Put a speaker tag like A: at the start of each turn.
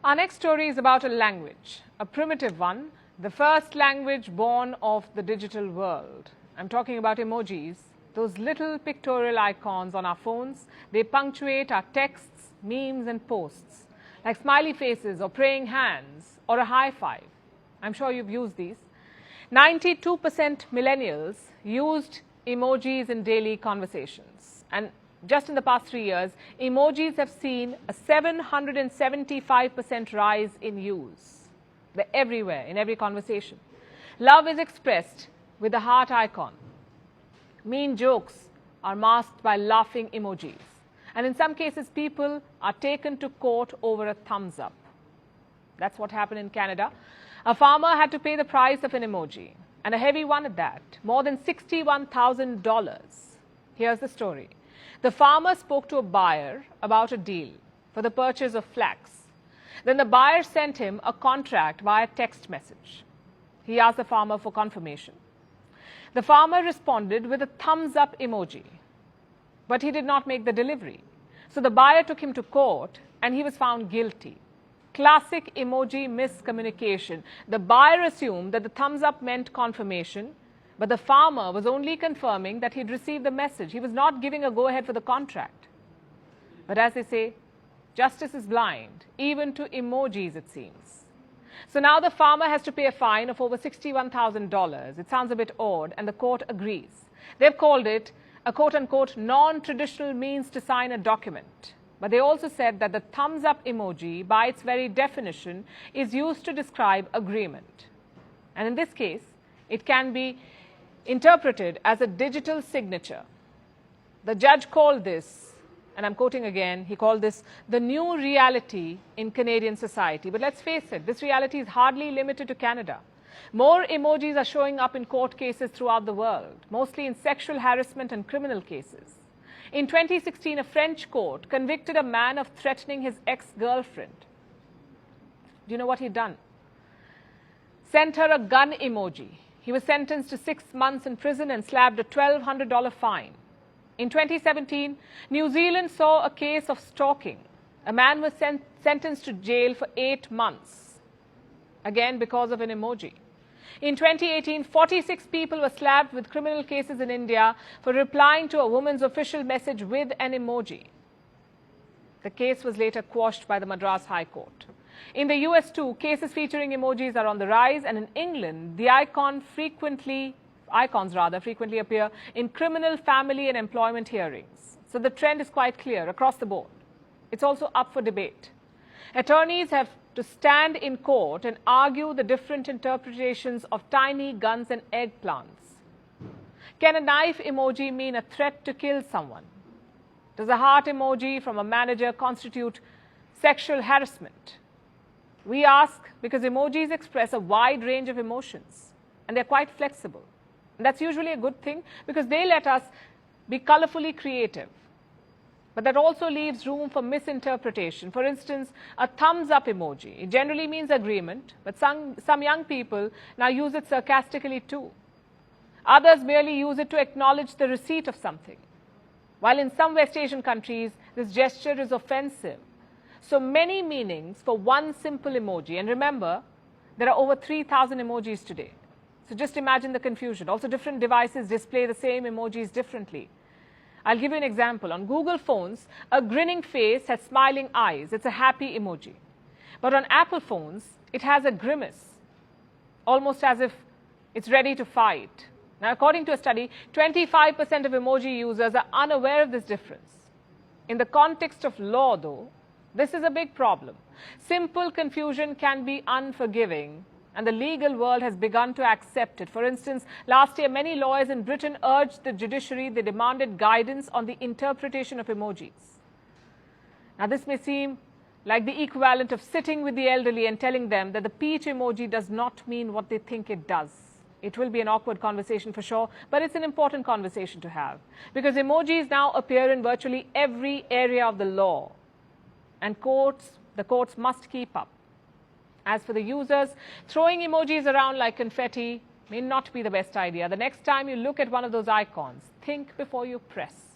A: Our next story is about a language, a primitive one, the first language born of the digital world. I'm talking about emojis, those little pictorial icons on our phones. They punctuate our texts, memes and posts, like smiley faces or praying hands or a high five. I'm sure you've used these. 92% millennials used emojis in daily conversations. And just in the past 3 years, emojis have seen a 775% rise in use. They're everywhere, in every conversation. Love is expressed with the heart icon. Mean jokes are masked by laughing emojis. And in some cases, people are taken to court over a thumbs up. That's what happened in Canada. A farmer had to pay the price of an emoji, and a heavy one at that, more than $61,000. Here's the story. The farmer spoke to a buyer about a deal for the purchase of flax. Then the buyer sent him a contract via text message. He asked the farmer for confirmation. The farmer responded with a thumbs up emoji, but he did not make the delivery. So the buyer took him to court and he was found guilty. Classic emoji miscommunication. The buyer assumed that the thumbs up meant confirmation, but the farmer was only confirming that he'd received the message. He was not giving a go-ahead for the contract. But as they say, justice is blind, even to emojis, it seems. So now the farmer has to pay a fine of over $61,000. It sounds a bit odd, and the court agrees. They've called it a quote-unquote non-traditional means to sign a document. But they also said that the thumbs-up emoji, by its very definition, is used to describe agreement. And in this case, it can be interpreted as a digital signature. The judge called this, and I'm quoting again, he called this the new reality in Canadian society. But let's face it, this reality is hardly limited to Canada. More emojis are showing up in court cases throughout the world, mostly in sexual harassment and criminal cases. In 2016, a French court convicted a man of threatening his ex-girlfriend. Do you know what he'd done? Sent her a gun emoji. He was sentenced to 6 months in prison and slapped a $1,200 fine. In 2017, New Zealand saw a case of stalking. A man was sentenced to jail for 8 months, again because of an emoji. In 2018, 46 people were slapped with criminal cases in India for replying to a woman's official message with an emoji. The case was later quashed by the Madras High Court. In the US too, cases featuring emojis are on the rise, and in England, the icons frequently appear in criminal, family and employment hearings. So the trend is quite clear across the board. It's also up for debate. Attorneys have to stand in court and argue the different interpretations of tiny guns and eggplants. Can a knife emoji mean a threat to kill someone? Does a heart emoji from a manager constitute sexual harassment? We ask because emojis express a wide range of emotions, and they're quite flexible. And that's usually a good thing because they let us be colorfully creative. But that also leaves room for misinterpretation. For instance, a thumbs up emoji. It generally means agreement, but some young people now use it sarcastically too. Others merely use it to acknowledge the receipt of something. While in some West Asian countries, this gesture is offensive. So many meanings for one simple emoji. And remember, there are over 3,000 emojis today. So just imagine the confusion. Also, different devices display the same emojis differently. I'll give you an example. On Google phones, a grinning face has smiling eyes. It's a happy emoji. But on Apple phones, it has a grimace, almost as if it's ready to fight. Now, according to a study, 25% of emoji users are unaware of this difference. In the context of law, though, this is a big problem. Simple confusion can be unforgiving, and the legal world has begun to accept it. For instance, last year, many lawyers in Britain urged the judiciary, they demanded guidance on the interpretation of emojis. Now, this may seem like the equivalent of sitting with the elderly and telling them that the peach emoji does not mean what they think it does. It will be an awkward conversation for sure, but it's an important conversation to have because emojis now appear in virtually every area of the law, and the courts must keep up. As for the users, throwing emojis around like confetti may not be the best idea. The next time you look at one of those icons, think before you press.